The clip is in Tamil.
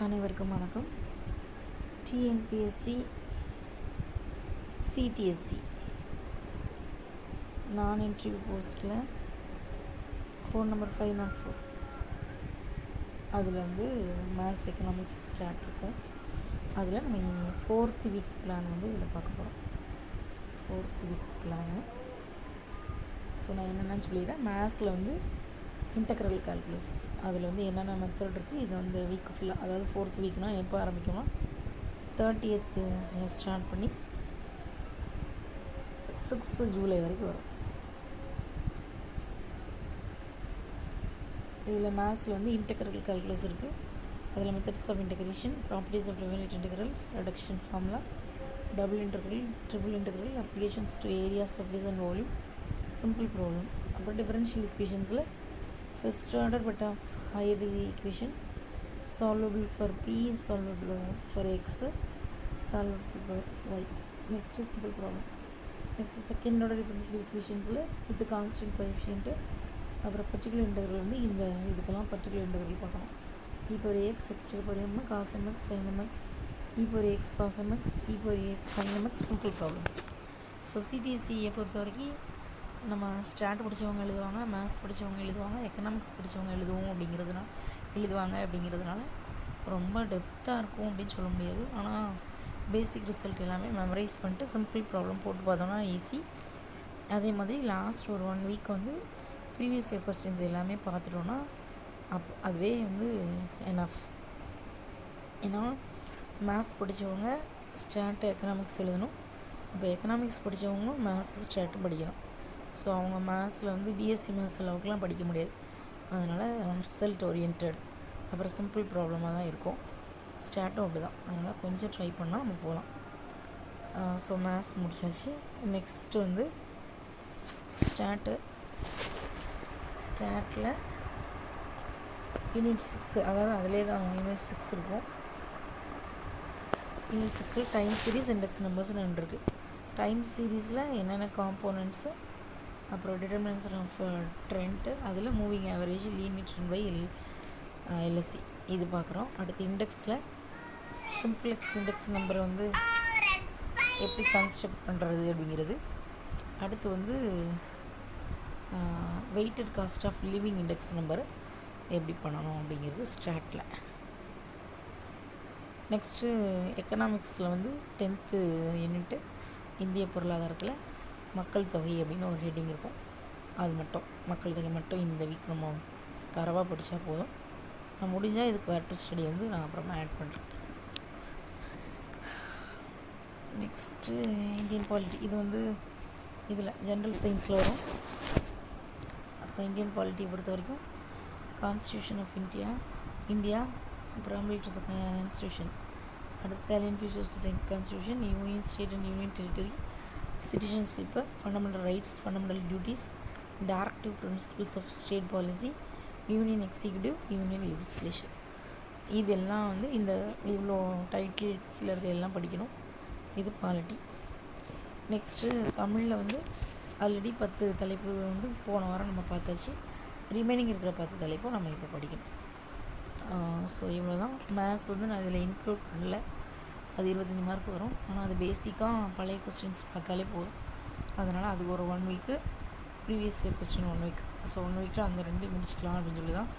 அனைவருக்கும் வணக்கம். டிஎன்பிஎஸ்சி சிடிஎஸ்சி நான் இன்டர்வியூ போஸ்ட்டில் ஃபோன் நம்பர் 504 அதில் வந்து மேத்ஸ் எக்கனாமிக்ஸ் ஸ்டார்ட் இருக்கும். அதில் நம்ம 4th வீக் பிளான் வந்து இதில் பார்க்க போகிறோம். 4th week plan. ஸோ நான் என்னென்னு சொல்லிடுறேன். மேத்ஸில் வந்து இன்டெக்ரல் கால்குலஸ் அதில் வந்து என்னென்ன மெத்தட் இருக்குது. இது வந்து வீக் ஃபுல்லாக, அதாவது 4th வீக்னால் எப்போ ஆரம்பிக்கும்னா 30th ஸ்டார்ட் பண்ணி 6th ஜூலை வரைக்கும் வரும். இதில் மேத்ஸில் வந்து இன்டெக்ரல் கால்குலஸ் இருக்குது. அதில் methods of integration, properties of definite integrals, reduction formula, double integral, triple integral, applications to area, surface and volume, simple problem. அப்புறம் டிஃபரன்ஷியல் ஈக்குவேஷன்ஸில் first order but of higher degree equation, solvable for p, solvable for x, solvable for y. Next is simple problem. Next is second order differential equations with the constant coefficient. அப்புறம் பர்டிகுலர் இன்டெக்ரல் வந்து இந்த இதுக்கெல்லாம் பர்டிகுலர் இன்டெக்ரல் பார்க்கணும். e power x x to the power m cos mx sin mx, e power x cos mx, e power x sin mx, simple problems. So சிடிஎஸ்சியை பொறுத்த வரைக்கும் நம்ம ஸ்டாட் படித்தவங்க எழுதுவாங்க, மேத்ஸ் படித்தவங்க எழுதுவாங்க, எக்கனாமிக்ஸ் படித்தவங்க எழுதுவாங்க அப்படிங்கிறதுனால ரொம்ப டெப்த்தாக இருக்கும் அப்படின்னு சொல்ல முடியாது. ஆனால் பேசிக் ரிசல்ட் எல்லாமே மெமரைஸ் பண்ணிட்டு சிம்பிள் ப்ராப்ளம் போட்டு பார்த்தோன்னா ஈஸி. அதே மாதிரி லாஸ்ட் ஒரு 1 வீக் வந்து ப்ரீவியஸ் இயர் கொஸ்டின்ஸ் எல்லாமே பார்த்துட்டோன்னா அதுவே வந்து எனஃப். ஏன்னா மேத்ஸ் படித்தவங்க ஸ்டாட் எக்கனாமிக்ஸ் எழுதணும். இப்போ எக்கனாமிக்ஸ் படித்தவங்களும் மேத்ஸ் ஸ்டாட் படிக்கணும். ஸோ அவங்க மேத்ஸில் வந்து பிஎஸ்சி மேத்ஸ் அளவுக்குலாம் படிக்க முடியாது. அதனால் ரிசல்ட் ஓரியன்டட், அப்புறம் சிம்பிள் ப்ராப்ளமாக தான் இருக்கும். ஸ்டாட்டும் அப்படி தான். அதனால் கொஞ்சம் ட்ரை பண்ணால் நம்ம போகலாம். ஸோ மேத்ஸ் முடிச்சாச்சு. நெக்ஸ்ட்டு வந்து ஸ்டாட்டில் யூனிட் 6, அதாவது அதிலே தான் யூனிட் 6 இருக்கும். யூனிட் 6ல் டைம் சீரீஸ், இண்டெக்ஸ் நம்பர்ஸ்னு ரெண்டு இருக்குது. டைம் சீரீஸில் என்னென்ன காம்போனன்ட்ஸு, அப்புறம் டிட்டர்மினன்ஸ் ஆஃப் ட்ரெண்ட், அதில் moving average, linear trend by LSC இது பார்க்குறோம். அடுத்து இண்டெக்ஸில் சிம்ப்ளெக்ஸ் இண்டெக்ஸ் நம்பரை வந்து எப்படி கன்ஸ்ட்ரக்ட் பண்ணுறது அப்படிங்கிறது. அடுத்து வந்து weighted cost of living index நம்பரை எப்படி பண்ணணும் அப்படிங்கிறது ஸ்டாட்டில். நெக்ஸ்ட்டு எக்கனாமிக்ஸில் வந்து 10th யூனிட்டு இந்திய பொருளாதாரத்தில் மக்கள் தொகை அப்படின்னு ஒரு ஹெட்டிங் இருக்கும். அது மட்டும் மக்கள் தொகை மட்டும் இந்த வீக் நம்ம தரவாக படித்தா போதும். நான் முடிஞ்சால் இதுக்கு வேர் டு ஸ்டடி வந்து நான் அப்புறமா ஆட் பண்ணுறேன். நெக்ஸ்ட்டு இந்தியன் பாலிட்டி, இது வந்து இதில் ஜென்ரல் சயின்ஸில் வரும். ஸோ இந்தியன் பாலிட்டியை பொறுத்த வரைக்கும் constitution of India, preamble to the Constitution, அடுத்து salient features of the Constitution, Union, State and Union Territory, citizenship, fundamental rights, fundamental duties, directive principles of state policy, Union Executive, Union Legislation. இதெல்லாம் வந்து இந்த இவ்வளோ டைட்டில் கீழே இருக்க எல்லாம் படிக்கணும். இது பாலிட்டி. நெக்ஸ்ட்டு தமிழில் வந்து ஆல்ரெடி 10 தலைப்பு வந்து போன வாரம் நம்ம பார்த்தாச்சு. ரிமைனிங் இருக்கிற 10 தலைப்பும் நம்ம இப்போ படிக்கணும். ஸோ இவ்வளோ தான். மேத்ஸ் வந்து நான் இதில் இன்க்ளூட் பண்ணல. அது 25 மார்க் வரும். ஆனால் அது பேசிக்காக பழைய கொஸ்டின்ஸ் பார்த்தாலே போதும். அதனால் அது ஒரு 1 week, previous year question 1 week. So 1 வீக்கில் அந்த 2 முடிச்சுக்கலாம் அப்படின்னு சொல்லி தான்